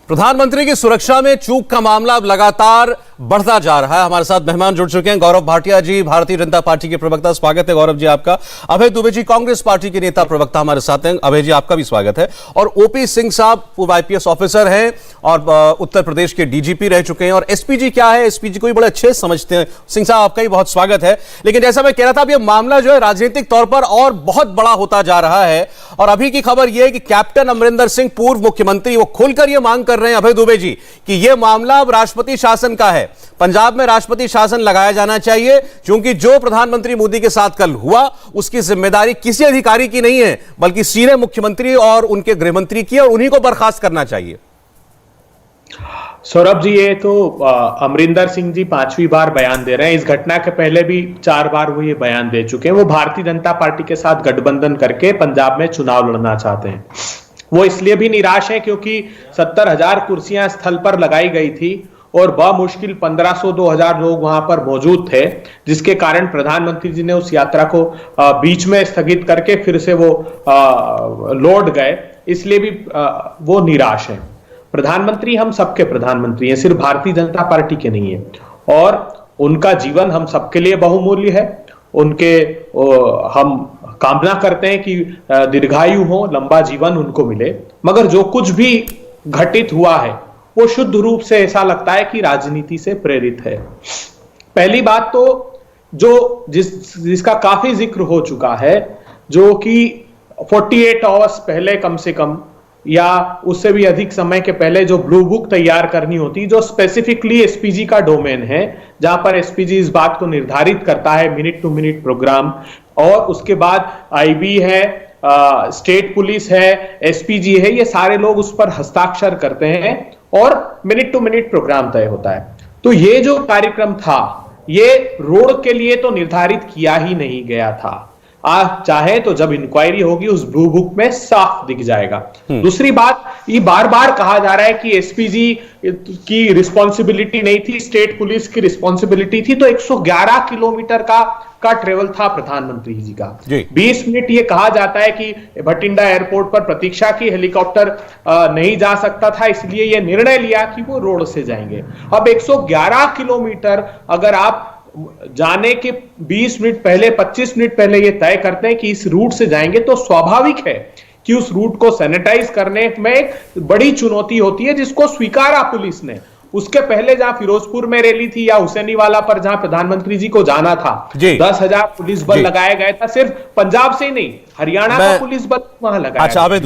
प्रधानमंत्री की सुरक्षा में चूक का मामला अब लगातार बढ़ता जा रहा है। हमारे साथ मेहमान जुड़ चुके हैं। गौरव भाटिया जी, भारतीय जनता पार्टी के प्रवक्ता, स्वागत है गौरव जी आपका। अभय दुबे जी, कांग्रेस पार्टी के नेता प्रवक्ता हमारे साथ हैं। अभय जी आपका भी स्वागत है। और ओपी सिंह साहब पूर्व आईपीएस ऑफिसर हैं और उत्तर प्रदेश के डीजीपी रह चुके हैं। और एसपीजी क्या है, एसपीजी को भी बड़े अच्छे समझते हैं। सिंह साहब आपका भी बहुत स्वागत है। लेकिन जैसा मैं कह रहा था, अब यह मामला जो है राजनीतिक तौर पर और बहुत बड़ा होता जा रहा है। और अभी की खबर यह है कि कैप्टन अमरिंदर सिंह, पूर्व मुख्यमंत्री, वो खुलकर यह मांग कर रहे हैं अभय दुबे जी कि यह मामला अब राष्ट्रपति शासन का है। पंजाब में राष्ट्रपति शासन लगाया जाना चाहिए, क्योंकि जो प्रधानमंत्री मोदी के साथ कल हुआ उसकी जिम्मेदारी किसी अधिकारी की नहीं है, बल्कि सीधे मुख्यमंत्री और उनके गृहमंत्री की, और उन्हीं को बर्खास्त करना चाहिए। सौरभ जी, ये तो अमरिंदर सिंह जी 5वीं बार बयान दे रहे हैं। इस घटना के पहले भी 4 बार वो ये बयान दे चुके हैं। वो भारतीय जनता पार्टी के साथ गठबंधन करके पंजाब में चुनाव लड़ना चाहते हैं। वो इसलिए भी निराश है क्योंकि 70,000 कुर्सियां स्थल पर लगाई गई थी और बमुश्किल 1500-2000 लोग वहां पर मौजूद थे, जिसके कारण प्रधानमंत्री जी ने उस यात्रा को बीच में स्थगित करके फिर से वो लौट गए। इसलिए भी वो निराश है। प्रधानमंत्री हम सबके प्रधानमंत्री हैं, सिर्फ भारतीय जनता पार्टी के नहीं है। और उनका जीवन हम सबके लिए बहुमूल्य है। उनके हम कामना करते हैं कि दीर्घायु हो, लंबा जीवन उनको मिले। मगर जो कुछ भी घटित हुआ है वो शुद्ध रूप से ऐसा लगता है कि राजनीति से प्रेरित है। पहली बात तो जिसका काफी जिक्र हो चुका है, जो कि 48 आवर्स पहले कम से कम या उससे भी अधिक समय के पहले जो ब्लू बुक तैयार करनी होती, जो स्पेसिफिकली एसपीजी का डोमेन है, जहां पर एसपीजी इस बात को निर्धारित करता है, मिनट टू मिनट प्रोग्राम। और उसके बाद आईबी है, स्टेट पुलिस है, एसपीजी है, ये सारे लोग उस पर हस्ताक्षर करते हैं और मिनट टू मिनट प्रोग्राम तय होता है। तो ये जो कार्यक्रम था, ये रोड के लिए तो निर्धारित किया ही नहीं गया था। आप चाहे तो जब इंक्वायरी होगी उस ब्लू बुक में साफ दिख जाएगा। दूसरी बात, ये बार बार कहा जा रहा है कि एसपीजी की रिस्पॉन्सिबिलिटी नहीं थी, स्टेट पुलिस की रिस्पॉन्सिबिलिटी थी। तो 111 किलोमीटर का ट्रेवल था प्रधानमंत्री जी का। 20 मिनट ये कहा जाता है कि भटिंडा एयरपोर्ट पर प्रतीक्षा की, हेलीकॉप्टर नहीं जा सकता था, इसलिए यह निर्णय लिया कि वो रोड से जाएंगे। अब 111 किलोमीटर अगर आप जाने के 20 मिनट पहले, 25 मिनट पहले ये तय करते हैं कि इस रूट से जाएंगे, तो स्वाभाविक है कि उस रूट को सैनिटाइज करने में एक बड़ी चुनौती होती है, जिसको स्वीकारा पुलिस ने। उसके पहले जहां फिरोजपुर में रैली थी या हुसैनीवाला पर जहां प्रधानमंत्री जी को जाना था, 10,000 पुलिस बल लगाया गया था। सिर्फ पंजाब से ही नहीं, हरियाणा का पुलिस बल वहां लगाया। अच्छा अभय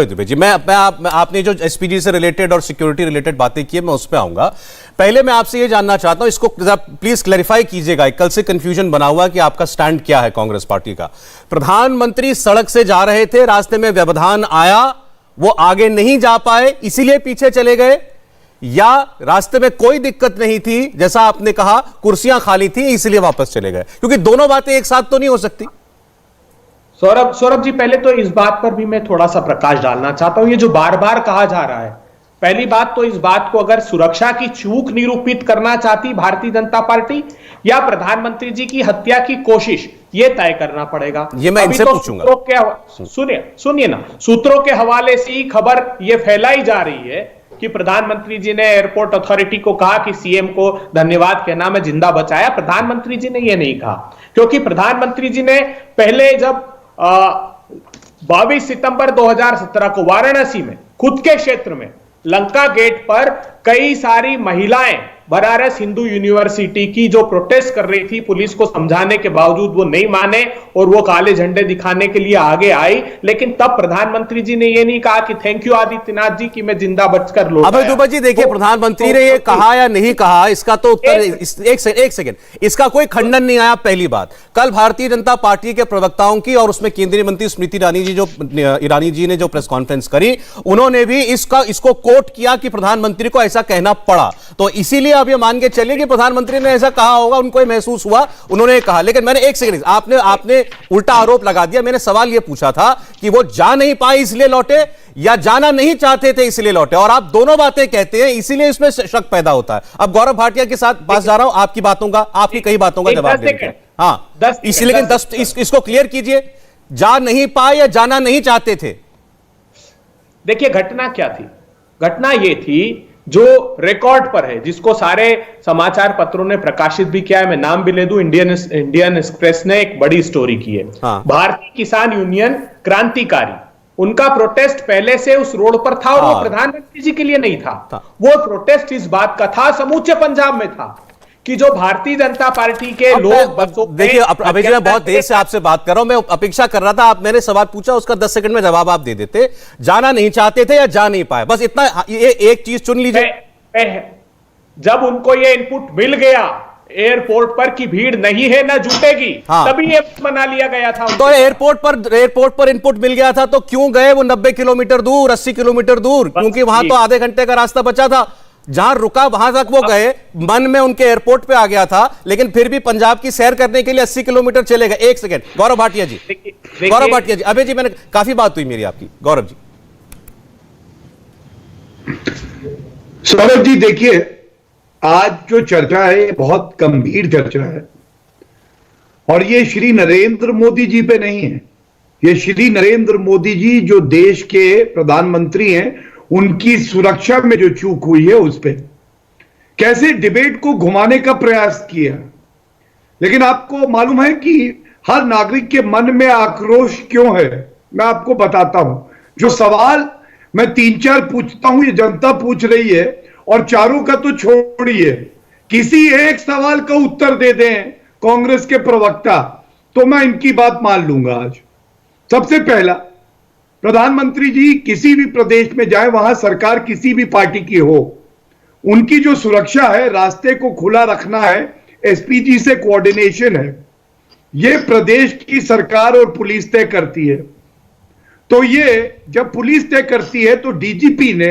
दुबे जी, आपने जो एसपीजी से रिलेटेड और सिक्योरिटी रिलेटेड बातें की, मैं उस पर आऊंगा। पहले मैं आपसे ये जानना चाहता हूं, इसको प्लीज क्लैरिफाई कीजिएगा। कल से कंफ्यूजन बना हुआ कि आपका स्टैंड क्या है कांग्रेस पार्टी का। प्रधानमंत्री सड़क से जा रहे थे, रास्ते में व्यवधान आया, वो आगे नहीं जा पाए इसीलिए पीछे चले गए, या रास्ते में कोई दिक्कत नहीं थी, जैसा आपने कहा कुर्सियां खाली थी इसलिए वापस चले गए? क्योंकि दोनों बातें एक साथ तो नहीं हो सकती। सौरभ जी, पहले तो इस बात पर भी मैं थोड़ा सा प्रकाश डालना चाहता हूं। ये जो बार बार कहा जा रहा है, पहली बात तो इस बात को अगर सुरक्षा की चूक निरूपित करना चाहती भारतीय जनता पार्टी या प्रधानमंत्री जी की हत्या की कोशिश, ये तय करना पड़ेगा। ये मैं इनसे पूछूंगा। सुनिए ना, सूत्रों के हवाले से ही खबर ये फैलाई जा रही है कि प्रधानमंत्री जी ने एयरपोर्ट अथॉरिटी को कहा कि सीएम को धन्यवाद कहना, मैं जिंदा बचाया। प्रधानमंत्री जी ने यह नहीं कहा, क्योंकि प्रधानमंत्री जी ने पहले जब 22 सितंबर 2017 को वाराणसी में खुद के क्षेत्र में लंका गेट पर कई सारी महिलाएं बनारस हिंदू यूनिवर्सिटी की जो प्रोटेस्ट कर रही थी, पुलिस को समझाने के बावजूद वो नहीं माने और वो काले झंडे दिखाने के लिए आगे आई। लेकिन तब प्रधानमंत्री जी ने ये नहीं कहा कि थैंक यू आदित्यनाथ जी कि मैं जिंदा बचकर लौट आया। अभय दुबे जी, देखिए, प्रधानमंत्री ने ये कहा या नहीं कहा, इसका तो उत्तर एक सेकंड, इसका कोई खंडन नहीं आया। पहली बात, कल भारतीय जनता पार्टी के प्रवक्ताओं की और उसमें केंद्रीय मंत्री स्मृति ईरानी जी ने जो प्रेस कॉन्फ्रेंस करी, उन्होंने भी इसको कोट किया कि प्रधानमंत्री को ऐसा कहना पड़ा। तो इसीलिए अब ये मान के चलिए कि प्रधानमंत्री ने ऐसा कहा होगा, उनको महसूस हुआ, उन्होंने कहा। लेकिन मैंने एक सेकंड, आपने उल्टा आरोप लगा दिया। मैंने सवाल ये पूछा था कि वो जा नहीं पाए इसलिए लौटे या जाना नहीं चाहते थे इसलिए लौटे, और आप दोनों बातें कहते हैं, इसीलिए इसमें शक पैदा होता है। अब गौरव भाटिया के साथ पास जा रहा हूं, आपकी कई बातों का जवाब देंगे। हाँ, इसलिए इसको क्लियर कीजिए, जा नहीं पाए या जाना नहीं चाहते थे? देखिए, घटना क्या थी? घटना ये थी जो रिकॉर्ड पर है, जिसको सारे समाचार पत्रों ने प्रकाशित भी किया है। मैं नाम भी ले दूं, इंडियन एक्सप्रेस ने एक बड़ी स्टोरी की है। हाँ। भारतीय किसान यूनियन क्रांतिकारी, उनका प्रोटेस्ट पहले से उस रोड पर था और वो प्रधानमंत्री जी के लिए नहीं था। वो प्रोटेस्ट इस बात का था, समूचे पंजाब में था, कि जो भारतीय जनता पार्टी के लोग बसों में देखिए अभय जी, मैं बहुत देर से आपसे बात कर रहा हूं, मैं अपेक्षा कर रहा था आप मैंने सवाल पूछा उसका 10 सेकंड में जवाब आप दे देते। जाना नहीं चाहते थे या जा नहीं पाए, बस इतना, ये एक चीज चुन लीजिए। जब उनको ये इनपुट मिल गया एयरपोर्ट पर कि भीड़ नहीं है ना जुटेगी, तभी ये मना लिया गया था। तो एयरपोर्ट पर इनपुट मिल गया था तो क्यों गए वो 90 किलोमीटर दूर, 80 किलोमीटर दूर? क्योंकि वहां तो आधे घंटे का रास्ता बचा था, जहां रुका वहां तक वो गए। मन में उनके एयरपोर्ट पे आ गया था, लेकिन फिर भी पंजाब की सैर करने के लिए 80 किलोमीटर चले गए। एक सेकंड, गौरव भाटिया जी, अभय जी, मैंने काफी बात हुई मेरी आपकी, गौरव जी। सौरभ जी देखिए, आज जो चर्चा है ये बहुत गंभीर चर्चा है, और ये श्री नरेंद्र मोदी जी पे नहीं है। ये श्री नरेंद्र मोदी जी जो देश के प्रधानमंत्री हैं, उनकी सुरक्षा में जो चूक हुई है उस पे कैसे डिबेट को घुमाने का प्रयास किया। लेकिन आपको मालूम है कि हर नागरिक के मन में आक्रोश क्यों है, मैं आपको बताता हूं। जो सवाल मैं 3-4 पूछता हूं, ये जनता पूछ रही है, और चारों का तो छोड़िए, किसी एक सवाल का उत्तर दे दें कांग्रेस के प्रवक्ता तो मैं इनकी बात मान लूंगा। आज सबसे पहला, प्रधानमंत्री जी किसी भी प्रदेश में जाए, वहां सरकार किसी भी पार्टी की हो, उनकी जो सुरक्षा है, रास्ते को खुला रखना है, एसपीजी से कोऑर्डिनेशन है, यह प्रदेश की सरकार और पुलिस तय करती है। तो ये जब पुलिस तय करती है तो डीजीपी ने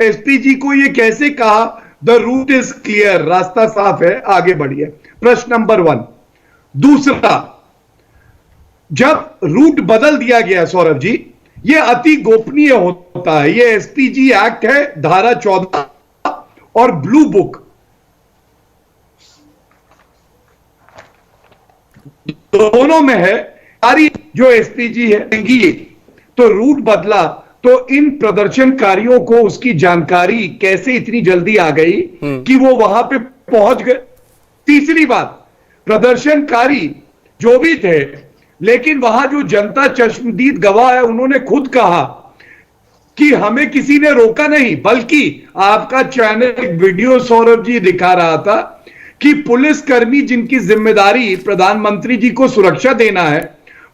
एसपीजी को ये कैसे कहा, द रूट इज क्लियर, रास्ता साफ है, आगे बढ़िए। प्रश्न नंबर 1। दूसरा, जब रूट बदल दिया गया सौरभ जी, ये अति गोपनीय होता है। ये एसपीजी एक्ट है, धारा 14 और ब्लू बुक दोनों में है। सारी जो एसपीजी है, तो रूट बदला तो इन प्रदर्शनकारियों को उसकी जानकारी कैसे इतनी जल्दी आ गई कि वो वहां पे पहुंच गए। तीसरी बात, प्रदर्शनकारी जो भी थे, लेकिन वहां जो जनता चश्मदीद गवाह है, उन्होंने खुद कहा कि हमें किसी ने रोका नहीं, बल्कि आपका चैनल एक वीडियो सौरभ जी दिखा रहा था कि पुलिसकर्मी जिनकी जिम्मेदारी प्रधानमंत्री जी को सुरक्षा देना है,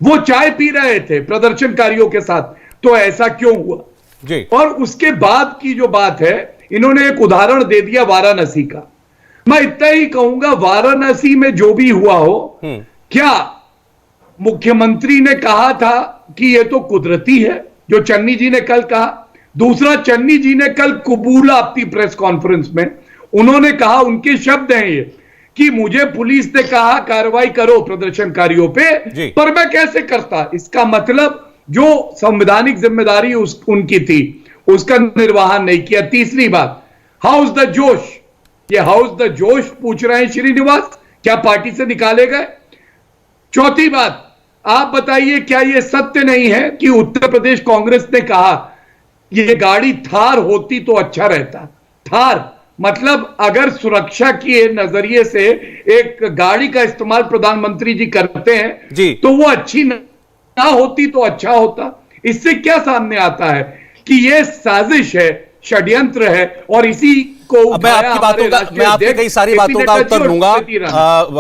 वो चाय पी रहे थे प्रदर्शनकारियों के साथ। तो ऐसा क्यों हुआ जी? और उसके बाद की जो बात है, इन्होंने एक उदाहरण दे दिया वाराणसी का। मैं इतना ही कहूंगा, वाराणसी में जो भी हुआ हो, क्या मुख्यमंत्री ने कहा था कि यह तो कुदरती है, जो चन्नी जी ने कल कहा? दूसरा, चन्नी जी ने कल कबूला अपनी प्रेस कॉन्फ्रेंस में, उन्होंने कहा, उनके शब्द हैं ये, कि मुझे पुलिस ने कहा कार्रवाई करो प्रदर्शनकारियों पे, पर मैं कैसे करता। इसका मतलब जो संवैधानिक जिम्मेदारी उनकी थी, उसका निर्वहन नहीं किया। तीसरी बात, हाउस द जोश, ये हाउस द जोश पूछ रहे हैं श्रीनिवास, क्या पार्टी से निकाले गए? चौथी बात, आप बताइए, क्या यह सत्य नहीं है कि उत्तर प्रदेश कांग्रेस ने कहा यह गाड़ी थार होती तो अच्छा रहता? थार मतलब अगर सुरक्षा के नजरिए से एक गाड़ी का इस्तेमाल प्रधानमंत्री जी करते हैं जी, तो वो अच्छी ना होती तो अच्छा होता। इससे क्या सामने आता है कि यह साजिश है, षड्यंत्र है, और इसी को मैं आपकी कई सारी बातों का उत्तर लूंगा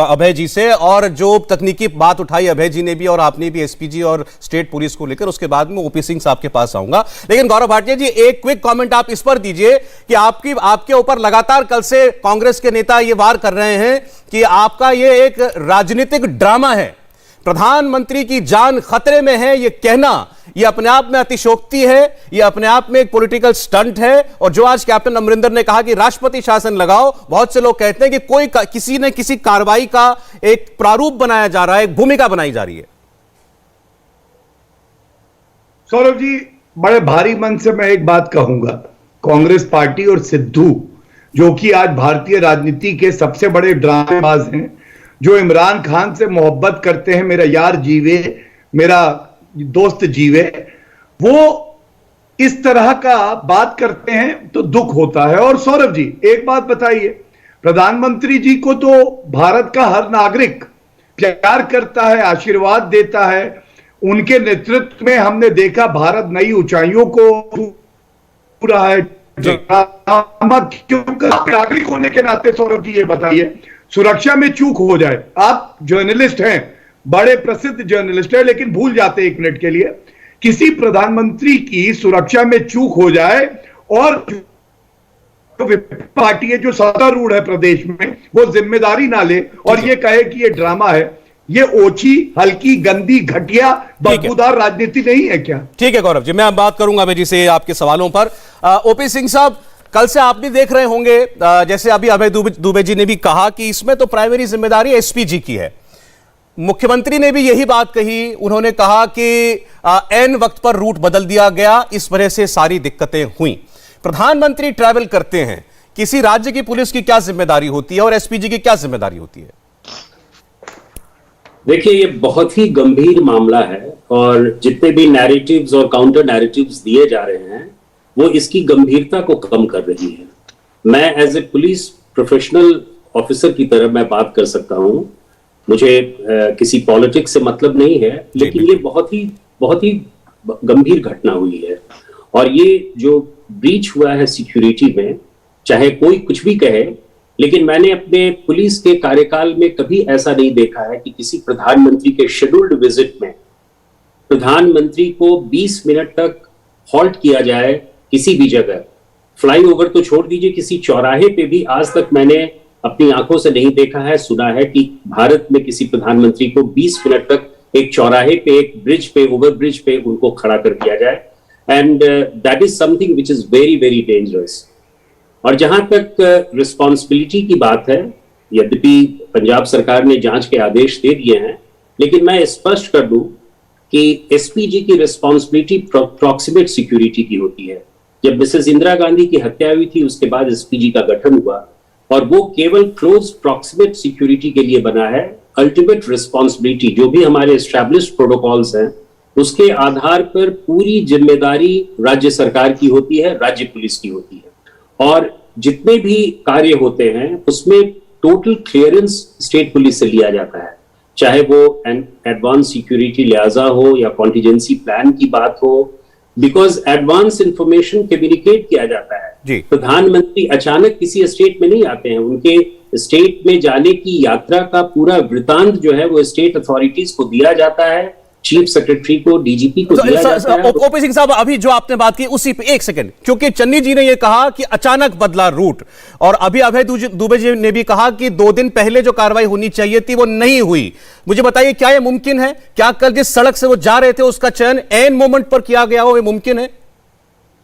अभय जी से, और जो तकनीकी बात उठाई अभय जी ने भी और आपने भी एसपीजी और स्टेट पुलिस को लेकर, उसके बाद में ओपी सिंह साहब के पास आऊंगा। लेकिन गौरव भाटिया जी, एक क्विक कमेंट आप इस पर दीजिए कि आपके ऊपर लगातार कल से कांग्रेस के नेता ये वार कर रहे हैं कि आपका ये एक राजनीतिक ड्रामा है, प्रधानमंत्री की जान खतरे में है, ये कहना ये अपने आप में अतिशयोक्ति है, ये अपने आप में एक पॉलिटिकल स्टंट है। और जो आज कैप्टन अमरिंदर ने कहा कि राष्ट्रपति शासन लगाओ, बहुत से लोग कहते हैं कि किसी न किसी कार्रवाई का एक प्रारूप बनाया जा रहा है, एक भूमिका बनाई जा रही है। सौरभ जी, बड़े भारी मन से मैं एक बात कहूंगा, कांग्रेस पार्टी और सिद्धू, जो कि आज भारतीय राजनीति के सबसे बड़े ड्रामेबाज हैं, जो इमरान खान से मोहब्बत करते हैं, मेरा यार जीवे, मेरा दोस्त जीवे, वो इस तरह का बात करते हैं तो दुख होता है। और सौरभ जी, एक बात बताइए, प्रधानमंत्री जी को तो भारत का हर नागरिक प्यार करता है, आशीर्वाद देता है। उनके नेतृत्व में हमने देखा भारत नई ऊंचाइयों को छू रहा है। क्यों नागरिक होने के नाते सौरभ जी ये बताइए, सुरक्षा में चूक हो जाए, आप जर्नलिस्ट हैं, बड़े प्रसिद्ध जर्नलिस्ट हैं, लेकिन भूल जाते एक मिनट के लिए, किसी प्रधानमंत्री की सुरक्षा में चूक हो जाए और पार्टी है जो सत्तारूढ़ है प्रदेश में, वो जिम्मेदारी ना ले और ये कहे कि ये ड्रामा है, ये ओछी, हल्की, गंदी, घटिया, बदबूदार राजनीति नहीं है क्या? ठीक है गौरव जी, मैं अब बात करूंगा अभय जी से आपके सवालों पर। ओपी सिंह साहब, कल से आप भी देख रहे होंगे, जैसे अभी अभय दुबे जी ने भी कहा कि इसमें तो प्राइमरी जिम्मेदारी एसपीजी की है। मुख्यमंत्री ने भी यही बात कही, उन्होंने कहा कि एन वक्त पर रूट बदल दिया गया, इस वजह से सारी दिक्कतें हुई। प्रधानमंत्री ट्रैवल करते हैं, किसी राज्य की पुलिस की क्या जिम्मेदारी होती है और एसपीजी की क्या जिम्मेदारी होती है? देखिए, ये बहुत ही गंभीर मामला है और जितने भी नैरेटिव्स और काउंटर नैरेटिव्स दिए जा रहे हैं वो इसकी गंभीरता को कम कर रही है। मैं as a police professional officer की तरह मैं बात कर सकता हूं, मुझे किसी पॉलिटिक्स से मतलब नहीं है, लेकिन ये बहुत ही गंभीर घटना हुई है। और ये जो ब्रीच हुआ है सिक्योरिटी में, चाहे कोई कुछ भी कहे, लेकिन मैंने अपने पुलिस के कार्यकाल में कभी ऐसा नहीं देखा है कि किसी प्रधानमंत्री के शेड्यूल्ड विजिट में प्रधानमंत्री को 20 मिनट तक हॉल्ट किया जाए किसी भी जगह। फ्लाईओवर तो छोड़ दीजिए, किसी चौराहे पे भी आज तक मैंने अपनी आंखों से नहीं देखा है, सुना है कि भारत में किसी प्रधानमंत्री को 20 मिनट तक एक चौराहे पे, एक ब्रिज पे, ओवर ब्रिज पे उनको खड़ा कर दिया जाए। And that is something which is very very dangerous. और जहां तक रिस्पॉन्सिबिलिटी की बात है, यद्यपि पंजाब सरकार ने जांच के आदेश दे दिए हैं, लेकिन मैं स्पष्ट कर दूं कि एसपीजी की रिस्पॉन्सिबिलिटी प्रॉक्सिमेट सिक्योरिटी की होती है। जब मिसेस इंदिरा गांधी की हत्या हुई थी, उसके बाद एसपीजी का गठन हुआ और वो केवल क्लोज प्रॉक्सिमेट सिक्योरिटी के लिए बना है। अल्टीमेट रिस्पॉन्सिबिलिटी जो भी हमारे एस्टैब्लिश्ड प्रोटोकॉल्स हैं, उसके आधार पर पूरी जिम्मेदारी राज्य सरकार की होती है, राज्य पुलिस की होती है। और जितने भी कार्य होते हैं उसमें टोटल क्लियरेंस स्टेट पुलिस से लिया जाता है, चाहे वो एडवांस सिक्योरिटी लिहाजा हो या कॉन्टिजेंसी प्लान की बात हो, बिकॉज एडवांस इंफॉर्मेशन कम्युनिकेट किया जाता है। प्रधानमंत्री अचानक किसी स्टेट में नहीं आते हैं, उनके स्टेट में जाने की यात्रा का पूरा वृतांत जो है वो स्टेट अथॉरिटीज को दिया जाता है, चीफ सेक्रेटरी को, डीजीपी को दिया जाता है। ओपी सिंह साहब, अभी जो आपने बात की उसी पे एक सेकंड, क्योंकि चन्नी जी ने यह कहा कि अचानक बदला रूट, और अभी अभय दुबे जी ने भी कहा कि 2 दिन पहले जो कार्रवाई होनी चाहिए थी वो नहीं हुई। मुझे बताइए, क्या यह मुमकिन है? क्या कल जिस सड़क से वो जा रहे थे उसका चयन एन मोमेंट पर किया गया हो, ये मुमकिन है?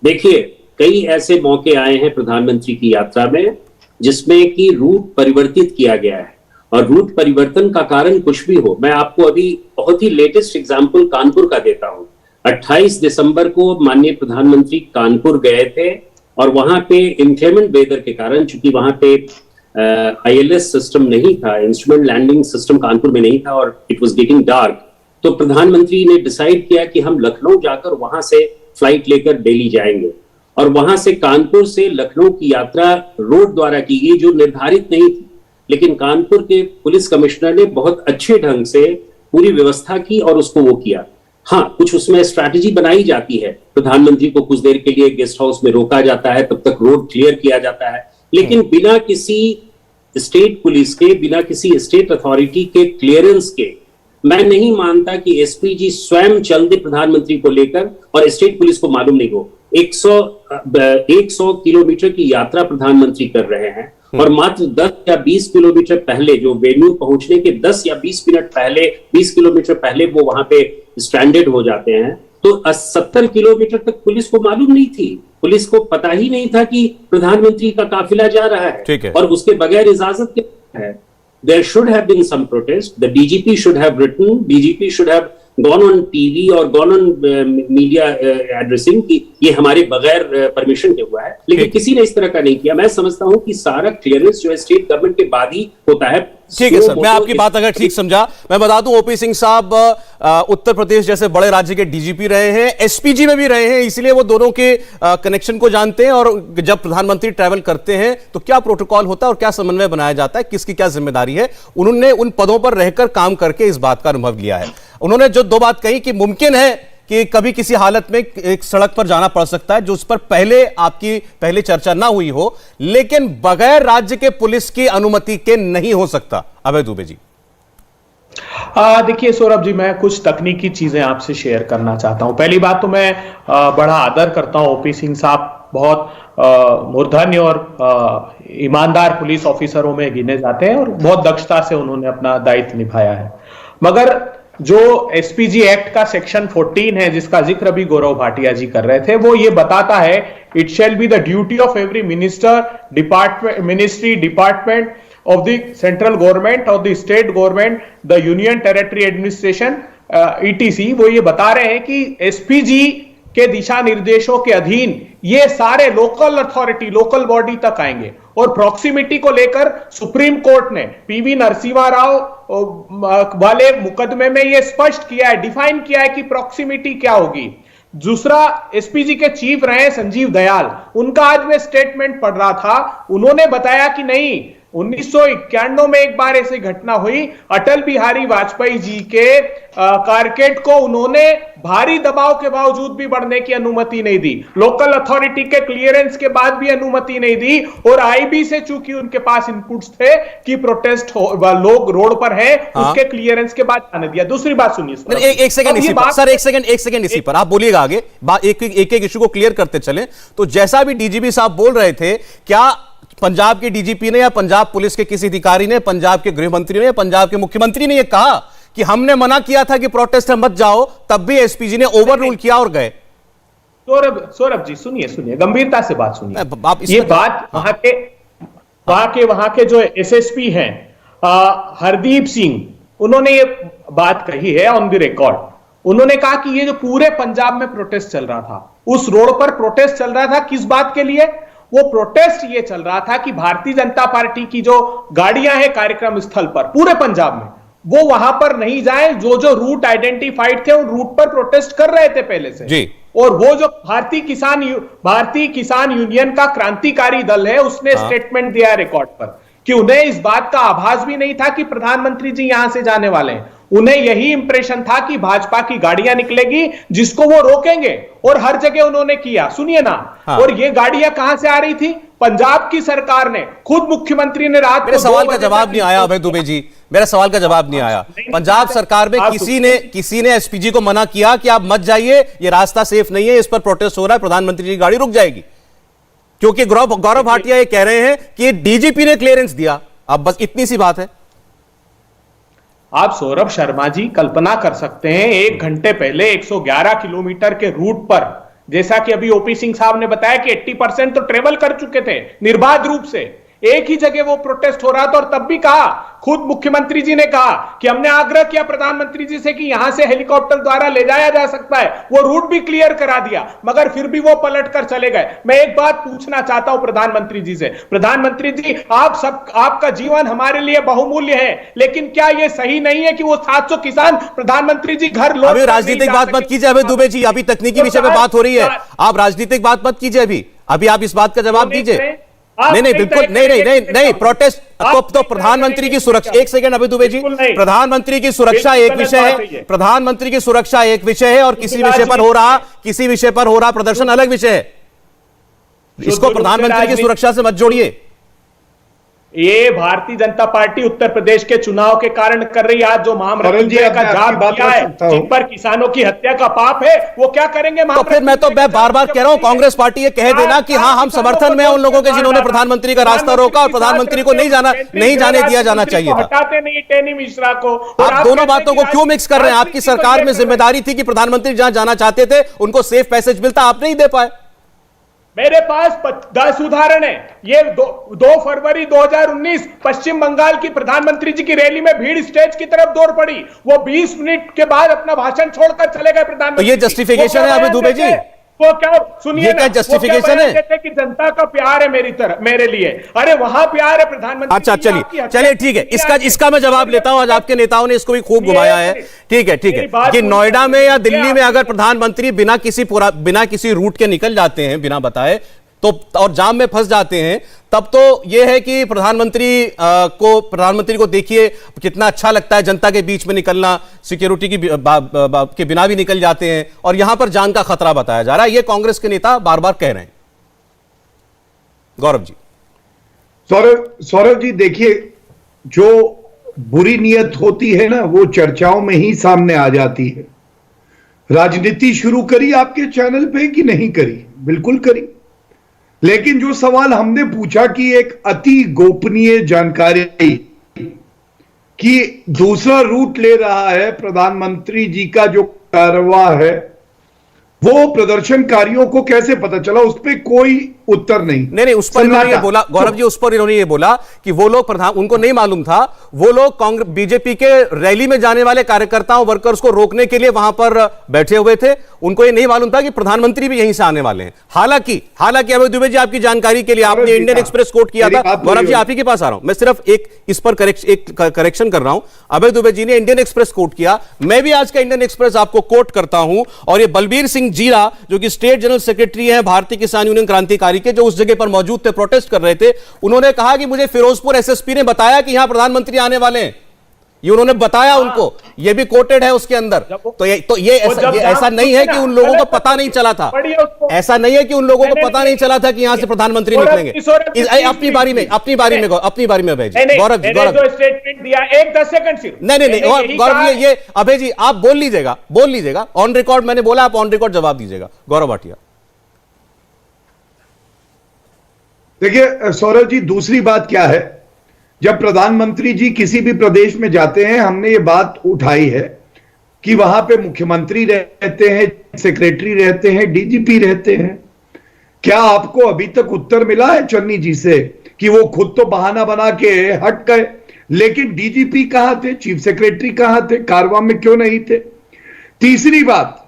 देखिए, कई ऐसे मौके आए हैं प्रधानमंत्री की यात्रा में जिसमें कि रूट परिवर्तित किया गया है, और रूट परिवर्तन का कारण कुछ भी हो। मैं आपको अभी बहुत ही लेटेस्ट एग्जांपल कानपुर का देता हूं। 28 दिसंबर को माननीय प्रधानमंत्री कानपुर गए थे और वहां पे इंक्लेमेंट वेदर के कारण, चूंकि वहां पे आईएलएस सिस्टम नहीं था, इंस्ट्रूमेंट लैंडिंग सिस्टम कानपुर में नहीं था और इट वाज गेटिंग डार्क, तो प्रधानमंत्री ने डिसाइड किया कि हम लखनऊ जाकर वहां से फ्लाइट लेकर दिल्ली जाएंगे। और वहां से कानपुर से लखनऊ की यात्रा रोड द्वारा की गई जो निर्धारित नहीं थी, लेकिन कानपुर के पुलिस कमिश्नर ने बहुत अच्छे ढंग से पूरी व्यवस्था की और उसको वो किया। हाँ, कुछ उसमें स्ट्रैटेजी बनाई जाती है, प्रधानमंत्री को कुछ देर के लिए गेस्ट हाउस में रोका जाता है, तब तक रोड क्लियर किया जाता है, लेकिन बिना किसी स्टेट पुलिस के, बिना किसी स्टेट अथॉरिटी के क्लियरेंस के मैं नहीं मानता कि एसपीजी स्वयं चल दे प्रधानमंत्री को लेकर और स्टेट पुलिस को मालूम नहीं हो। 100 किलोमीटर की यात्रा प्रधानमंत्री कर रहे हैं और मात्र 10 या 20 किलोमीटर पहले, जो वेन्यू पहुंचने के 10 या 20 मिनट पहले, 20 किलोमीटर पहले वो वहां पे स्ट्रैंडेड हो जाते हैं। तो 70 किलोमीटर तक पुलिस को मालूम नहीं थी, पुलिस को पता ही नहीं था कि प्रधानमंत्री का काफिला जा रहा है और उसके बगैर इजाजत के है। There should have been some protest. The DGP should have written, DGP should have gone on TV और गॉन ऑन मीडिया एड्रेसिंग की ये हमारे बगैर परमिशन के हुआ है, लेकिन किसी ने इस तरह का नहीं किया। मैं समझता हूं कि सारा क्लियरेंस जो है स्टेट गवर्नमेंट के बाद ही होता है। ठीक है सर, मैं आपकी बात अगर ठीक समझा, मैं बता दूं ओपी सिंह साहब उत्तर प्रदेश जैसे बड़े राज्य के डीजीपी रहे हैं, एसपीजी में भी रहे हैं, इसलिए वो दोनों के कनेक्शन को जानते हैं। और जब प्रधानमंत्री ट्रैवल करते हैं तो क्या प्रोटोकॉल होता है और क्या समन्वय बनाया जाता है, किसकी क्या जिम्मेदारी है, उन्होंने उन पदों पर रहकर काम करके इस बात का अनुभव लिया है। उन्होंने जो दो बात कही कि मुमकिन है कि कभी किसी हालत में एक सड़क पर जाना पड़ सकता है जो उस पर पहले चर्चा ना हुई हो, लेकिन बगैर राज्य के पुलिस की अनुमति के नहीं हो सकता। अभय दुबे जी। देखिए सौरभ जी, मैं कुछ तकनीकी चीजें आपसे शेयर करना चाहता हूं। पहली बात तो मैं बड़ा आदर करता हूं, ओपी सिंह साहब बहुत मूर्धन्य और ईमानदार पुलिस ऑफिसरों में गिने जाते हैं और बहुत दक्षता से उन्होंने अपना दायित्व निभाया है। मगर जो एसपीजी एक्ट का सेक्शन 14 है जिसका जिक्र भी गौरव भाटिया जी कर रहे थे, वो ये बताता है it shall be the duty of every ministry department of the central government or the state government, the union territory administration, etc. वो ये बता रहे हैं कि एसपीजी के दिशा निर्देशों के अधीन ये सारे लोकल अथॉरिटी, लोकल बॉडी तक आएंगे। और प्रॉक्सिमिटी को लेकर सुप्रीम कोर्ट ने पीवी नरसिम्हा राव वाले मुकदमे में ये स्पष्ट किया है, डिफाइन किया है कि प्रॉक्सिमिटी क्या होगी। दूसरा, एसपीजी के चीफ रहे संजीव दयाल, उनका आज मैं स्टेटमेंट पढ़ रहा था, उन्होंने बताया कि नहीं, 1991 में एक बार ऐसी घटना हुई, अटल बिहारी वाजपेयी जी के कारकेड को उन्होंने भारी दबाव के बावजूद भी बढ़ने की अनुमति नहीं दी, लोकल अथॉरिटी के क्लियरेंस के बाद भी अनुमति नहीं दी, और आईबी से चूंकि उनके पास इनपुट्स थे कि प्रोटेस्ट लोग रोड पर हैं, उसके क्लियरेंस के बाद आने दिया। दूसरी बात सुनिए एक सेकंड इसी पर सर, एक सेकंड इसी पर आप बोलिएगा आगे, एक इशू को क्लियर करते चले। तो जैसा भी डीजीपी साहब बोल रहे थे, क्या पंजाब के डीजीपी ने या पंजाब पुलिस के किसी अधिकारी ने, पंजाब के गृह मंत्री ने या पंजाब के मुख्यमंत्री ने यह कहा कि हमने मना किया था कि प्रोटेस्ट में मत जाओ, तब भी एसपीजी ने ओवर रूल किया और गए? सौरभ जी सुनिए, गंभीरता से बात सुनिए। ये बात वहां के जो एसएसपी हैं हरदीप सिंह, उन्होंने ये बात कही है ऑन द रिकॉर्ड। उन्होंने कहा कि ये जो पूरे पंजाब में प्रोटेस्ट चल रहा था, उस रोड पर प्रोटेस्ट चल रहा था, किस बात के लिए? वो प्रोटेस्ट ये चल रहा था कि भारतीय जनता पार्टी की जो गाड़ियां हैं कार्यक्रम स्थल पर पूरे पंजाब में, वो वहां पर नहीं जाएं। जो रूट आइडेंटिफाइड थे उन रूट पर प्रोटेस्ट कर रहे थे पहले से जी। और वो जो भारतीय किसान यूनियन का क्रांतिकारी दल है, उसने स्टेटमेंट दिया रिकॉर्ड पर कि उन्हें इस बात का आभास भी नहीं था कि प्रधानमंत्री जी यहां से जाने वाले हैं। उन्हें यही इंप्रेशन था कि भाजपा की गाड़ियां निकलेगी जिसको वो रोकेंगे, और हर जगह उन्होंने किया। सुनिए ना, और ये गाड़ियां कहां से आ रही थी? पंजाब की सरकार ने, खुद मुख्यमंत्री ने रात मेरे सवाल का जवाब नहीं आया अभय दुबे जी, मेरा सवाल का जवाब नहीं आया। पंजाब सरकार में किसी ने एसपीजी को मना किया कि आप मत जाइए, ये रास्ता सेफ नहीं है, इस पर प्रोटेस्ट हो रहा है, प्रधानमंत्री जी की गाड़ी रुक जाएगी? क्योंकि गौरव भाटिया ये कह रहे हैं कि डीजीपी ने क्लियरेंस दिया। अब बस इतनी सी बात है। आप सौरभ शर्मा जी कल्पना कर सकते हैं, 1 घंटे पहले 111 किलोमीटर के रूट पर, जैसा कि अभी ओपी सिंह साहब ने बताया कि 80% तो ट्रेवल कर चुके थे निर्बाध रूप से, एक ही जगह वो प्रोटेस्ट हो रहा था। और तब भी कहा, खुद मुख्यमंत्री जी ने कहा कि हमने आग्रह किया प्रधानमंत्री जी से कि यहां से हेलीकॉप्टर द्वारा ले जाया जा सकता है, वो रूट भी क्लियर करा दिया, मगर फिर भी वो पलट कर चले गए। मैं एक बात पूछना चाहता हूं प्रधानमंत्री जी से, प्रधानमंत्री जी आपका जीवन हमारे लिए बहुमूल्य है, लेकिन क्या यह सही नहीं है कि वो 700 किसान प्रधानमंत्री जी घर लौट? अभी राजनीतिक बात मत कीजिए अभय दुबे जी, अभी तकनीकी विषय पे बात हो रही है, आप राजनीतिक बात मत कीजिए। अभी आप इस बात का जवाब दीजिए। नहीं बिल्कुल नहीं, प्रोटेस्ट तो प्रधानमंत्री की सुरक्षा, एक सेकंड अभय दुबे जी, प्रधानमंत्री की सुरक्षा एक विषय है, प्रधानमंत्री की सुरक्षा एक विषय है, और किसी विषय पर हो रहा प्रदर्शन अलग विषय है। इसको प्रधानमंत्री की सुरक्षा से मत जोड़िए। ये भारतीय जनता पार्टी उत्तर प्रदेश के चुनाव के कारण कर रही है। आज जो महामृत्युंजय का जाप किया है, जिन पर किसानों की हत्या का पाप है, वो क्या करेंगे? तो फिर मैं बार बार कह रहा हूं, कांग्रेस पार्टी ये कह देना कि हाँ हम समर्थन में हैं उन लोगों के जिन्होंने प्रधानमंत्री का रास्ता रोका और प्रधानमंत्री को नहीं जाने दिया जाना चाहिए था। हटाते नहीं टेनी मिश्रा को। आप दोनों बातों को क्यों मिक्स कर रहे हैं? आपकी सरकार में जिम्मेदारी थी कि प्रधानमंत्री जहां जाना चाहते थे उनको सेफ पैसेज मिलता, आप नहीं दे पाए। मेरे पास 10 उदाहरण है। ये 2 फरवरी 2019 पश्चिम बंगाल की प्रधानमंत्री जी की रैली में भीड़ स्टेज की तरफ दौड़ पड़ी। वो 20 मिनट के बाद अपना भाषण छोड़कर चले गए प्रधानमंत्री। तो ये जस्टिफिकेशन है अभय दुबे जी? वो क्या सुनिए, ये क्या justification है? कि जनता का प्यार है मेरे लिए। अरे वहां प्यार है प्रधानमंत्री। अच्छा चलिए ठीक है, इसका मैं जवाब लेता हूं। आज आपके नेताओं ने इसको भी खूब घुमाया है। ठीक है कि नोएडा में या दिल्ली में अगर प्रधानमंत्री बिना किसी रूट के निकल जाते हैं बिना बताए तो और जाम में फंस जाते हैं, तब तो यह है कि प्रधानमंत्री को देखिए कितना अच्छा लगता है जनता के बीच में निकलना, सिक्योरिटी के बिना भी निकल जाते हैं, और यहां पर जान का खतरा बताया जा रहा है। यह कांग्रेस के नेता बार बार कह रहे हैं। गौरव जी। सौरभ जी देखिए, जो बुरी नीयत होती है ना वो चर्चाओं में ही सामने आ जाती है। राजनीति शुरू करी आपके चैनल पे कि नहीं करी? बिल्कुल करी। लेकिन जो सवाल हमने पूछा कि एक अति गोपनीय जानकारी कि दूसरा रूट ले रहा है प्रधानमंत्री जी का जो कारवा है, वो प्रदर्शनकारियों को कैसे पता चला? उस पर कोई उत्तर नहीं। उस पर इन्होंने ये बोला, गौरव जी, उस पर इन्होंने ये बोला कि वो लोग उनको नहीं मालूम था, वो लोग कांग्रेस बीजेपी के रैली में जाने वाले कार्यकर्ताओं वर्कर्स को रोकने के लिए वहां पर बैठे हुए थे। उनको ये नहीं मालूम था कि प्रधानमंत्री भी यहीं से आने वाले हैं। हालांकि अभय दुबे जी, आपकी जानकारी के लिए, आपने इंडियन एक्सप्रेस कोट किया था। गौरव जी, आप ही के पास आ रहा हूं मैं, सिर्फ इस पर करेक्शन कर रहा हूं। अभय दुबे जी ने इंडियन एक्सप्रेस कोट किया, मैं भी आज का इंडियन एक्सप्रेस आपको कोट करता हूं। और ये बलबीर सिंह जीरा, जो कि स्टेट जनरल सेक्रेटरी हैं भारतीय किसान यूनियन क्रांतिकारी के, जो उस जगह पर मौजूद थे, प्रोटेस्ट कर रहे थे, उन्होंने कहा कि मुझे फिरोजपुर एसएसपी ने बताया कि यहां प्रधानमंत्री आने वाले हैं। ये उन्होंने बताया उनको, ये भी कोटेड है उसके अंदर। तो ये ऐसा नहीं है कि उन लोगों को पता नहीं चला था। ऐसा नहीं है कि उन लोगों को पता नहीं चला था कि यहां से प्रधानमंत्री निकलेंगे। अपनी बारी में अभय जी, गौरव जी, स्टेटमेंट दिया, 10 सेकंड सिर्फ। नहीं गौरव जी, ये अभय जी आप बोल लीजिएगा ऑन रिकॉर्ड। मैंने बोला आप ऑन रिकॉर्ड जवाब दीजिएगा। गौरव भाटिया। देखिए सौरभ जी, दूसरी बात क्या है, जब प्रधानमंत्री जी किसी भी प्रदेश में जाते हैं, हमने ये बात उठाई है कि वहां पे मुख्यमंत्री रहते हैं, सेक्रेटरी रहते हैं, डीजीपी रहते हैं। क्या आपको अभी तक उत्तर मिला है चन्नी जी से कि वो खुद तो बहाना बना के हट गए, लेकिन डीजीपी कहां थे, चीफ सेक्रेटरी कहां थे, कारवां में क्यों नहीं थे? तीसरी बात,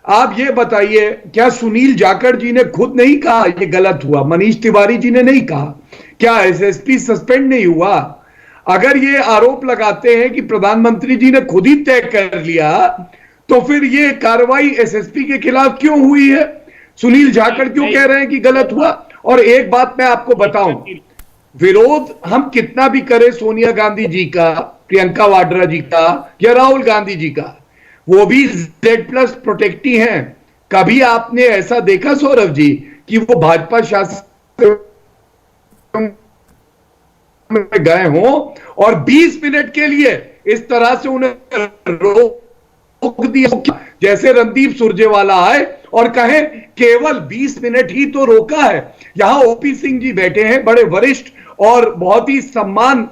आप ये बताइए, क्या सुनील जाखड़ जी ने खुद नहीं कहा ये गलत हुआ? मनीष तिवारी जी ने नहीं कहा? क्या एसएसपी सस्पेंड नहीं हुआ? अगर ये आरोप लगाते हैं कि प्रधानमंत्री जी ने खुद ही तय कर लिया, तो फिर ये कार्रवाई एसएसपी के खिलाफ क्यों हुई है? सुनील जाखड़ क्यों कह रहे हैं कि गलत हुआ? और एक बात मैं आपको बताऊं, विरोध हम कितना भी करें सोनिया गांधी जी का, प्रियंका वाड्रा जी का या राहुल गांधी जी का, वो भी Z+ प्रोटेक्टी हैं। कभी आपने ऐसा देखा सौरभ जी कि वो भाजपा शासन में गए हों और 20 मिनट के लिए इस तरह से उन्हें रोक दिया, जैसे रणदीप सुरजेवाला आए और कहें केवल 20 मिनट ही तो रोका है? यहां ओपी सिंह जी बैठे हैं, बड़े वरिष्ठ और बहुत ही सम्मान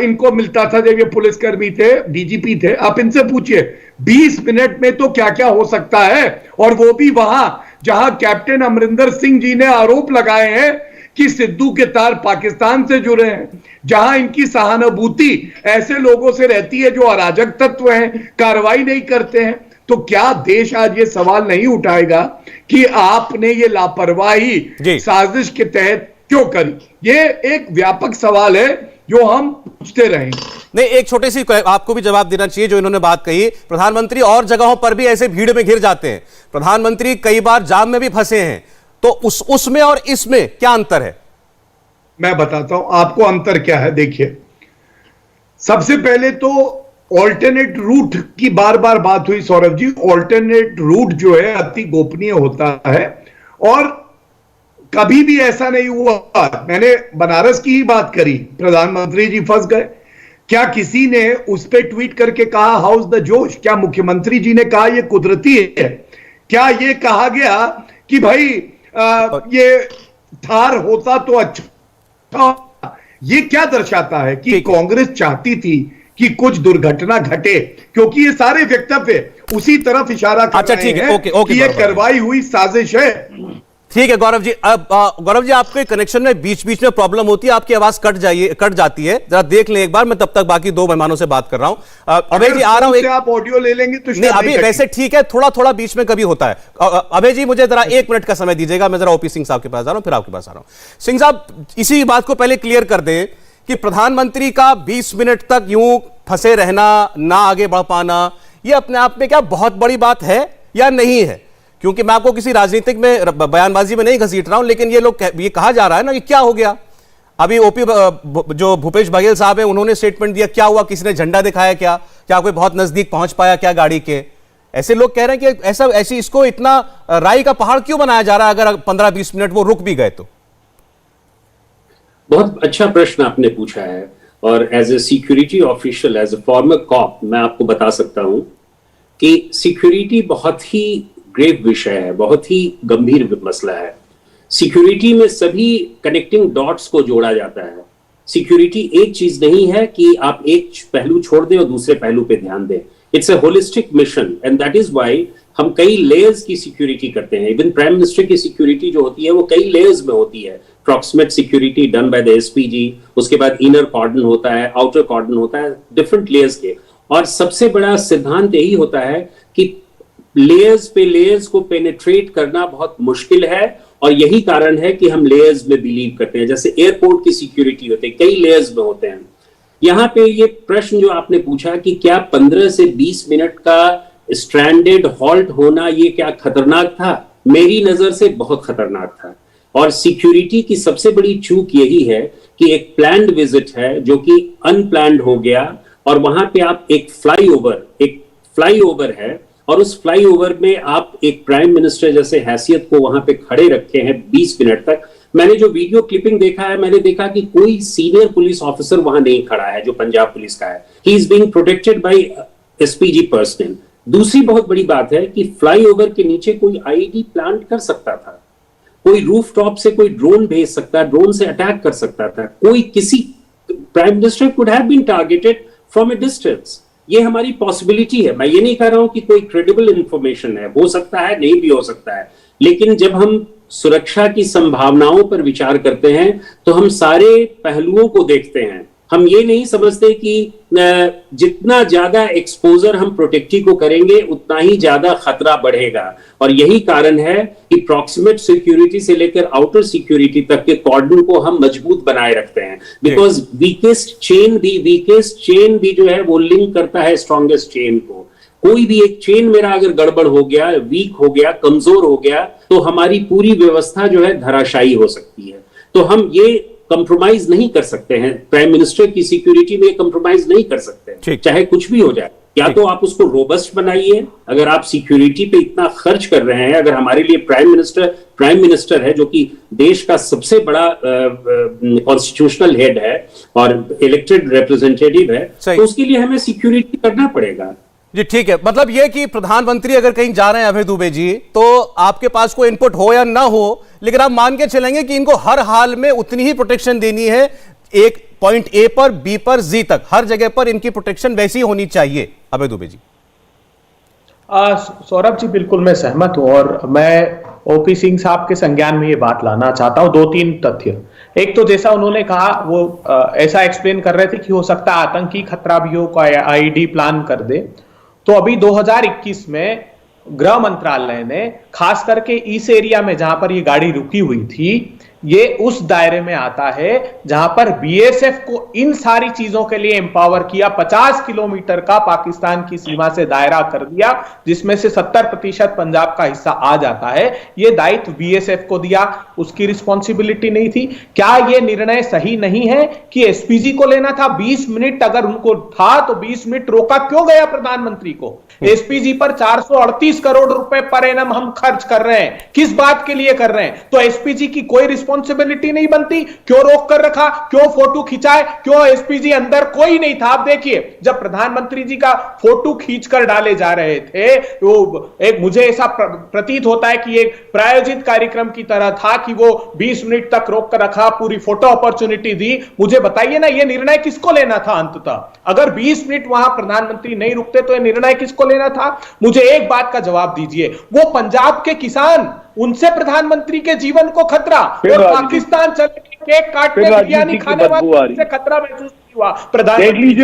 इनको मिलता था जब ये पुलिसकर्मी थे, डीजीपी थे। आप इनसे पूछिए 20 मिनट में तो क्या क्या हो सकता है, और वो भी वहां जहां कैप्टन अमरिंदर सिंह जी ने आरोप लगाए हैं कि सिद्धू के तार पाकिस्तान से जुड़े हैं, जहां इनकी सहानुभूति ऐसे लोगों से रहती है जो अराजक तत्व हैं, कार्रवाई नहीं करते हैं। तो क्या देश आज ये सवाल नहीं उठाएगा कि आपने ये लापरवाही साजिश के तहत क्यों करी? ये एक व्यापक सवाल है जो हम पूछते रहेंगे। नहीं, एक छोटी सी आपको भी जवाब देना चाहिए जो इन्होंने बात कही। प्रधानमंत्री और जगहों पर भी ऐसे भीड़ में घिर जाते हैं, प्रधानमंत्री कई बार जाम में भी फंसे हैं, तो उसमें और इसमें क्या अंतर है? मैं बताता हूं आपको अंतर क्या है। देखिए, सबसे पहले तो ऑल्टरनेट रूट की बार बार बात हुई सौरभ जी। ऑल्टरनेट रूट जो है अति गोपनीय होता है और कभी भी ऐसा नहीं हुआ। मैंने बनारस की ही बात करी, प्रधानमंत्री जी फंस गए, क्या किसी ने उस पर ट्वीट करके कहा हाउस द जोश? क्या मुख्यमंत्री जी ने कहा यह कुदरती है? क्या यह कहा गया कि भाई ये थार होता तो अच्छा? ये क्या दर्शाता है कि कांग्रेस चाहती थी कि कुछ दुर्घटना घटे, क्योंकि ये सारे वक्तव्य उसी तरफ इशारा कर रहे हैं कि ये कार्रवाई हुई साजिश है। ठीक है गौरव जी। अब गौरव जी, आपके कनेक्शन में बीच बीच में प्रॉब्लम होती है, आपकी आवाज कट जाती है, जरा देख लें एक बार। मैं तब तक बाकी दो मेहमानों से बात कर रहा हूं। अभय जी आ रहा हूं। आप ऑडियो ले लेंगे तो नहीं, अभी वैसे ठीक है, थोड़ा थोड़ा बीच में कभी होता है। अभय जी मुझे जरा 1 मिनट का समय दीजिएगा, मैं जरा ओपी सिंह साहब के पास आ रहा हूं, फिर आपके पास आ रहा हूं। सिंह साहब, इसी बात को पहले क्लियर कर दें कि प्रधानमंत्री का 20 मिनट तक यूं फंसे रहना, ना आगे बढ़ पाना, यह अपने आप में क्या बहुत बड़ी बात है या नहीं है? क्योंकि मैं आपको किसी राजनीतिक में बयानबाजी में नहीं घसीट रहा हूं, लेकिन ये कहा जा रहा है ना कि क्या हो गया। अभी ओपी जो भूपेश बघेल साहब है, उन्होंने स्टेटमेंट दिया, क्या हुआ, किसी ने झंडा दिखाया क्या कोई बहुत नजदीक पहुंच पाया क्या गाड़ी के? ऐसे लोग कह रहे हैं कि ऐसी इसको इतना राई का पहाड़ क्यों बनाया जा रहा है अगर 15-20 मिनट वो रुक भी गए तो? बहुत अच्छा प्रश्न आपने पूछा है, और as a security official, as a former cop, मैं आपको बता सकता हूं कि सिक्योरिटी बहुत ही ग्रेव विषय है, बहुत ही गंभीर मसला है। सिक्योरिटी में सभी कनेक्टिंग डॉट्स को जोड़ा जाता है। सिक्योरिटी एक चीज नहीं है कि आप एक पहलू छोड़ दें और दूसरे पहलू पे ध्यान दें। It's a holistic mission, and that is why हम कई लेयर्स की सिक्योरिटी करते हैं। इवन प्राइम मिनिस्टर की सिक्योरिटी जो होती है वो कई लेयर्स में होती है। Proximate security done by the SPG, उसके बाद इनर कॉर्डन होता है, आउटर कॉर्डन होता है, डिफरेंट लेयर्स के। और सबसे बड़ा सिद्धांत यही होता है कि लेयर्स पे लेयर्स को पेनिट्रेट करना बहुत मुश्किल है, और यही कारण है कि हम लेयर्स में बिलीव करते हैं। जैसे एयरपोर्ट की सिक्योरिटी होती है, कई लेयर्स में होते हैं। यहां पे ये प्रश्न जो आपने पूछा कि क्या 15 से 20 मिनट का स्ट्रैंडेड हॉल्ट होना ये क्या खतरनाक था? मेरी नजर से बहुत खतरनाक था। और सिक्योरिटी की सबसे बड़ी चूक यही है कि एक प्लान्ड विजिट है जो कि अनप्लान्ड हो गया, और वहां पे आप एक फ्लाईओवर है, और उस फ्लाईओवर में आप एक प्राइम मिनिस्टर जैसे हैसियत को वहां पे खड़े रखे हैं 20 मिनट तक। मैंने जो वीडियो क्लिपिंग देखा है, मैंने देखा कि कोई सीनियर पुलिस ऑफिसर वहां नहीं खड़ा है जो पंजाब पुलिस का है। He is being protected by SPG personal. दूसरी बहुत बड़ी बात है कि फ्लाईओवर के नीचे कोई आईईडी प्लांट कर सकता था, कोई रूफटॉप से कोई ड्रोन भेज सकता, ड्रोन से अटैक कर सकता था, कोई किसी prime minister could have been targeted from a distance. ये हमारी पॉसिबिलिटी है। मैं ये नहीं कह रहा हूं कि कोई क्रेडिबल इंफॉर्मेशन है, हो सकता है, नहीं भी हो सकता है, लेकिन जब हम सुरक्षा की संभावनाओं पर विचार करते हैं तो हम सारे पहलुओं को देखते हैं। हम ये नहीं समझते कि जितना ज्यादा एक्सपोजर हम प्रोटेक्टी को करेंगे उतना ही ज्यादा खतरा बढ़ेगा। और यही कारण है कि प्रॉक्सिमेट सिक्योरिटी से लेकर आउटर सिक्योरिटी तक के कॉर्डन को हम मजबूत बनाए रखते हैं, बिकॉज वीकेस्ट चेन भी जो है वो लिंक करता है स्ट्रॉन्गेस्ट चेन को। कोई भी एक चेन मेरा अगर गड़बड़ हो गया, वीक हो गया, कमजोर हो गया, तो हमारी पूरी व्यवस्था जो है धराशायी हो सकती है। तो हम ये कंप्रोमाइज नहीं कर सकते हैं, प्राइम मिनिस्टर की सिक्योरिटी में कंप्रोमाइज नहीं कर सकते, चाहे कुछ भी हो जाए। या तो आप उसको रोबस्ट बनाइए, अगर आप सिक्योरिटी पे इतना खर्च कर रहे हैं, अगर हमारे लिए प्राइम मिनिस्टर है जो कि देश का सबसे बड़ा कॉन्स्टिट्यूशनल हेड है और इलेक्टेड रिप्रेजेंटेटिव है, तो उसके लिए हमें सिक्योरिटी करना पड़ेगा। जी ठीक है, मतलब यह कि प्रधानमंत्री अगर कहीं जा रहे हैं अभय दुबे जी, तो आपके पास कोई इनपुट हो या ना हो, लेकिन आप मान के चलेंगे कि इनको हर हाल में उतनी ही प्रोटेक्शन देनी है, एक पॉइंट ए पर, बी पर, जी तक, हर जगह पर इनकी प्रोटेक्शन वैसी होनी चाहिए। अभय दुबे जी। सौरभ जी, बिल्कुल मैं सहमत हूं, और मैं ओपी सिंह साहब के संज्ञान में ये बात लाना चाहता हूं। 2-3 तथ्य। एक तो जैसा उन्होंने कहा, वो ऐसा एक्सप्लेन कर रहे थे कि हो सकता है आतंकी खतरा भी हो, कोई आईडी प्लान कर दे। तो अभी 2021 में गृह मंत्रालय ने खास करके इस एरिया में जहां पर ये गाड़ी रुकी हुई थी, ये उस दायरे में आता है जहां पर बीएसएफ को इन सारी चीजों के लिए एम्पावर किया। 50 किलोमीटर का पाकिस्तान की सीमा से दायरा कर दिया, जिसमें से 70% पंजाब का हिस्सा आ जाता है। यह दायित्व बीएसएफ को दिया, उसकी रिस्पॉन्सिबिलिटी नहीं थी। क्या यह निर्णय सही नहीं है कि एसपीजी को लेना था? 20 मिनट अगर उनको था तो 20 मिनट रोका क्यों गया प्रधानमंत्री को? एसपीजी पर 438 करोड़ रुपए पर एनम हम खर्च कर रहे हैं, किस बात के लिए कर रहे हैं? तो एसपीजी की कोई रिस्पॉन्सिबिलिटी नहीं बनती? क्यों रोक कर रखा? क्यों फोटो खिंचाए? क्यों एसपीजी अंदर कोई नहीं था? आप देखिए, जब प्रधानमंत्री जी का फोटो खींचकर डाले जा रहे थे, तो एक मुझे ऐसा प्रतीत होता है कि एक प्रायोजित कार्यक्रम की तरह था कि वो 20 मिनट तक रोक कर रखा, पूरी फोटो अपॉर्चुनिटी दी। मुझे बताइए ना, ये निर्णय किसको लेना था अंततः? अगर 20 मिनट वहां प्रधानमंत्री नहीं रुकते तो ये निर्णय किसको लेना था? मुझे एक बात का जवाब दीजिए, वो पंजाब के किसान उनसे प्रधानमंत्री के जीवन को खतरा, फिर और पाकिस्तान चल के केक काटने बिरयानी खाने वाले से खतरा महसूस हुआ। प्रधानमंत्री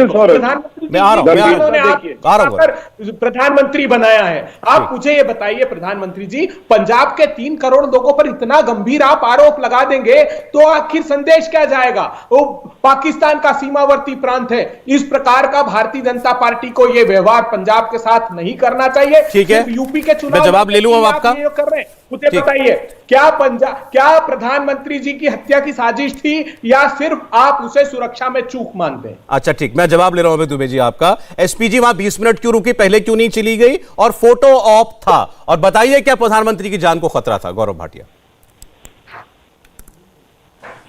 प्रधानमंत्री बनाया है। आप मुझे ये बताइए प्रधानमंत्री जी, पंजाब के 3 करोड़ लोगों पर इतना गंभीर आप आरोप लगा देंगे तो आखिर संदेश क्या जाएगा? वो पाकिस्तान का सीमावर्ती प्रांत है। इस प्रकार का भारतीय जनता पार्टी को ये व्यवहार पंजाब के साथ नहीं करना चाहिए। ठीक है, यूपी के चुनाव मैं जवाब ले लूं आपका। कर रहे हैं, मुझे बताइए, क्या प्रधानमंत्री जी की हत्या की साजिश थी या सिर्फ आप उसे सुरक्षा में चूक मानते हैं? अच्छा ठीक, मैं जवाब ले रहा हूं अभय दुबे जी आपका। एसपीजी वहां 20 मिनट क्यों रुकी, पहले क्यों नहीं चली गई, और फोटो ऑप था? और बताइए क्या प्रधानमंत्री की जान को खतरा था? गौरव भाटिया।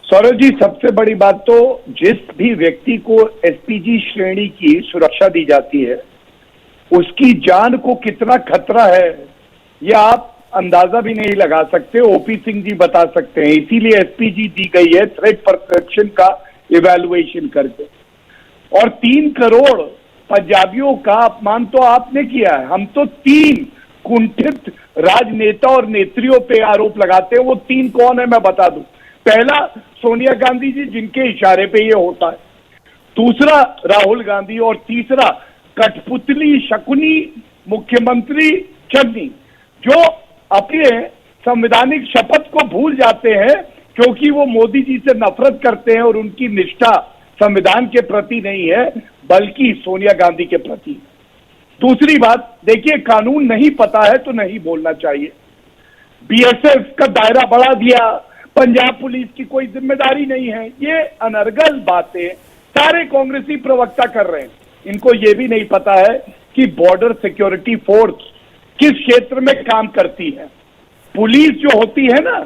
सौरभ जी, सबसे बड़ी बात तो जिस भी व्यक्ति को एसपीजी श्रेणी की सुरक्षा दी जाती है उसकी जान को कितना खतरा है यह आप अंदाजा भी नहीं लगा सकते। ओपी सिंह जी बता सकते हैं, इसीलिए एसपीजी दी गई है थ्रेट परसेप्शन का इवैल्यूएशन करके। और 3 करोड़ पंजाबियों का अपमान तो आपने किया है। हम तो 3 कुंठित राजनेता और नेत्रियों पे आरोप लगाते हैं। वो 3 कौन है मैं बता दूं। पहला सोनिया गांधी जी, जिनके इशारे पे ये होता है। दूसरा राहुल गांधी, और तीसरा कठपुतली शकुनी मुख्यमंत्री चन्नी, जो अपने संवैधानिक शपथ को भूल जाते हैं क्योंकि वो मोदी जी से नफरत करते हैं और उनकी निष्ठा संविधान के प्रति नहीं है बल्कि सोनिया गांधी के प्रति। दूसरी बात, देखिए, कानून नहीं पता है तो नहीं बोलना चाहिए। बीएसएफ का दायरा बढ़ा दिया, पंजाब पुलिस की कोई जिम्मेदारी नहीं है, ये अनर्गल बातें सारे कांग्रेसी प्रवक्ता कर रहे हैं। इनको ये भी नहीं पता है कि बॉर्डर सिक्योरिटी फोर्स किस क्षेत्र में काम करती है। पुलिस जो होती है ना,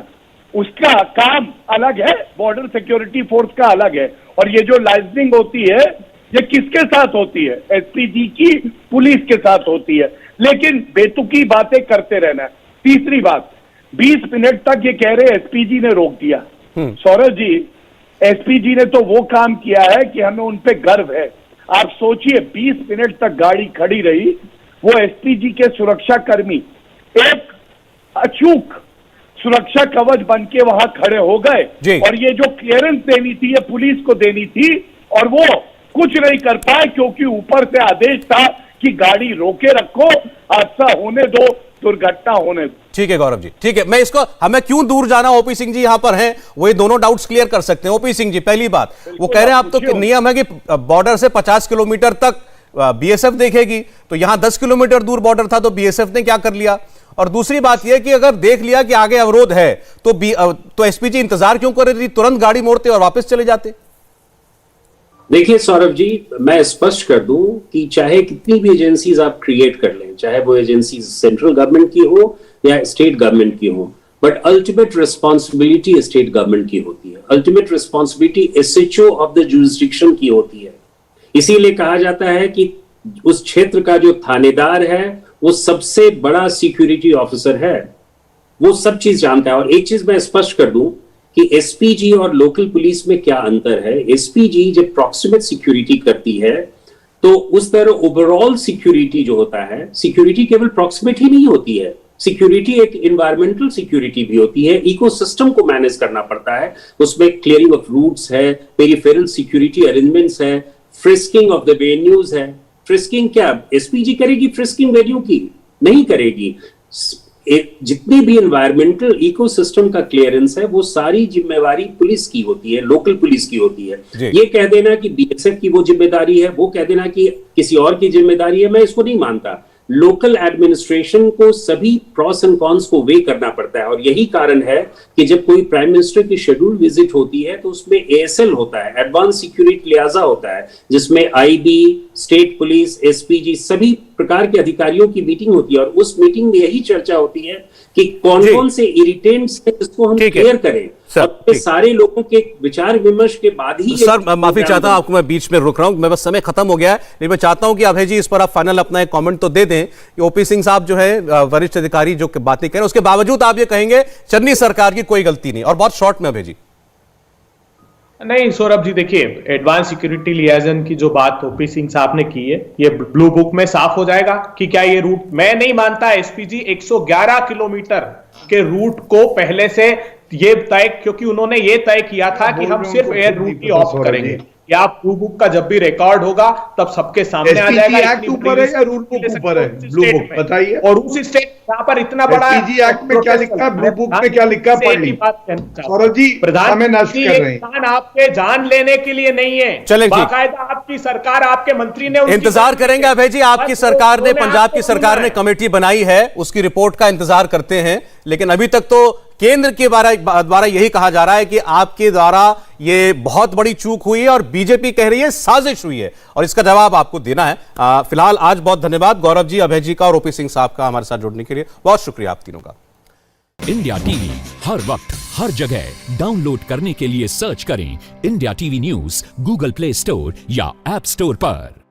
उसका काम अलग है, बॉर्डर सिक्योरिटी फोर्स का अलग है। और ये जो लाइजनिंग होती है ये किसके साथ होती है? एसपीजी की पुलिस के साथ होती है। लेकिन बेतुकी बातें करते रहना है। तीसरी बात, 20 मिनट तक ये कह रहे एसपीजी ने रोक दिया। सौरभ जी, एसपीजी ने तो वो काम किया है कि हमें उन पे गर्व है। आप सोचिए, 20 मिनट तक गाड़ी खड़ी रही, वो एसपीजी के सुरक्षा कर्मी एक अचूक सुरक्षा कवच बन के वहां खड़े हो गए और ये जो क्लियरेंस देनी थी ये पुलिस को देनी थी और वो कुछ नहीं कर पाए क्योंकि ऊपर से आदेश था कि गाड़ी रोके रखो, हादसा होने दो, दुर्घटना होने दो। ठीक है गौरव जी, ठीक है। मैं इसको, हमें क्यों दूर जाना, ओपी सिंह जी यहां पर हैं, वो ये दोनों डाउट्स क्लियर कर सकते हैं। ओपी सिंह जी, पहली बात, वो कह रहे हैं आप तो नियम है कि बॉर्डर से 50 किलोमीटर तक बीएसएफ देखेगी, तो यहां 10 किलोमीटर दूर बॉर्डर था तो बीएसएफ ने क्या कर लिया? और दूसरी बात यह कि अगर देख लिया कि आगे अवरोध है तो एसपीजी इंतजार क्यों कर रही थी? तुरंत गाड़ी मोड़ते और वापस चले जाते। देखिए सौरभ जी, मैं स्पष्ट कर दूं कि चाहे कितनी भी एजेंसीज आप क्रिएट कर लें, चाहे वो एजेंसीज सेंट्रल गवर्नमेंट की हो या स्टेट गवर्नमेंट की हो, but ultimate responsibility state government की होती है। Ultimate responsibility SHO of the jurisdiction की होती है। इसीलिए कहा जाता है कि उस क्षेत्र का जो थानेदार है वो सबसे बड़ा सिक्योरिटी ऑफिसर है, वो सब चीज जानता है। और एक चीज मैं स्पष्ट कर दूं कि एसपीजी और लोकल पुलिस में क्या अंतर है। एसपीजी जब प्रॉक्सिमेट सिक्योरिटी करती है तो उस तरह ओवरऑल सिक्योरिटी जो होता है, सिक्योरिटी केवल प्रॉक्सिमेट ही नहीं होती है, सिक्योरिटी एक इन्वायरमेंटल सिक्योरिटी भी होती है। इकोसिस्टम को मैनेज करना पड़ता है, उसमें क्लियरिंग ऑफ रूट्स है, पेरिफेरल सिक्योरिटी अरेंजमेंट्स है, फ्रिस्किंग ऑफ द वेन्यूज है। फ्रिस्किंग क्या एसपीजी करेगी? फ्रिस्किंग वेन्यू की नहीं करेगी। जितनी भी इन्वायरमेंटल इकोसिस्टम का क्लियरेंस है वो सारी जिम्मेवारी पुलिस की होती है, लोकल पुलिस की होती है। ये कह देना कि बीएसएफ की वो जिम्मेदारी है, वो कह देना कि किसी और की जिम्मेदारी है, मैं इसको नहीं मानता। लोकल एडमिनिस्ट्रेशन को सभी प्रॉस एंड कॉन्स को वे करना पड़ता है और यही कारण है कि जब कोई प्राइम मिनिस्टर की शेड्यूल विजिट होती है तो उसमें एएसएल होता है, एडवांस सिक्योरिटी लिहाजा होता है, जिसमें आईबी, स्टेट पुलिस, एसपीजी सभी प्रकार के अधिकारियों की मीटिंग होती है और उस मीटिंग में यही चर्चा होती है कि कौन कौन से इरिटेंट्स हैं जिसको हम क्लियर करें। सर, सारे लोगों के विचार विमर्श के बाद ही। सर माफी चाहता हूं, आपको मैं बीच में रुक रहा हूं, मैं बस समय खत्म हो गया है, लेकिन मैं चाहता हूं कि अभय जी इस पर आप फाइनल अपना एक कमेंट तो दे दें। ओपी सिंह साहब जो है वरिष्ठ अधिकारी जो बातें कह रहे हैं उसके बावजूद आप ये कहेंगे चन्नी सरकार की कोई गलती नहीं, और बहुत शॉर्ट में अभय जी। नहीं सौरभ जी, देखिए एडवांस सिक्योरिटी लियाजन की जो बात ओपी सिंह साहब ने की है, ये ब्लू बुक में साफ हो जाएगा कि क्या ये रूट, मैं नहीं मानता एसपीजी 111 किलोमीटर के रूट को पहले से ये तय, क्योंकि उन्होंने ये तय किया था कि हम सिर्फ एयर रूट ही ऑप्ट करेंगे। या ब्लू बुक का जब भी रिकॉर्ड होगा तब सबके सामने आ जाएगा। एक्ट ऊपर है या रूल बुक ऊपर है? ब्लू बुक बताइए। और उस स्टेट यहाँ पर इतना बड़ा एसपीजी एक्ट में क्या लिखा है, ब्लू बुक में क्या लिखा है, पढ़ लीजिए। सौरभ जी, समय नष्ट कर रहे हैं। आपके जान लेने के लिए नहीं है, चलें ठीक। बाकायदा आपकी सरकार, आपके मंत्री ने इंतजार करेंगे अभय जी, आपकी सरकार ने, पंजाब की सरकार ने कमेटी बनाई है, उसकी रिपोर्ट का इंतजार करते हैं। लेकिन अभी तक तो केंद्र के द्वारा यही कहा जा रहा है कि आपके द्वारा ये बहुत बड़ी चूक हुई है और बीजेपी कह रही है साजिश हुई है, और इसका जवाब आपको देना है। फिलहाल आज बहुत धन्यवाद गौरव जी, अभय जी का और ओपी सिंह साहब का हमारे साथ जुड़ने के लिए। बहुत शुक्रिया आप तीनों का। इंडिया टीवी हर वक्त हर जगह डाउनलोड करने के लिए सर्च करें India TV news Google play store या ऐप स्टोर पर।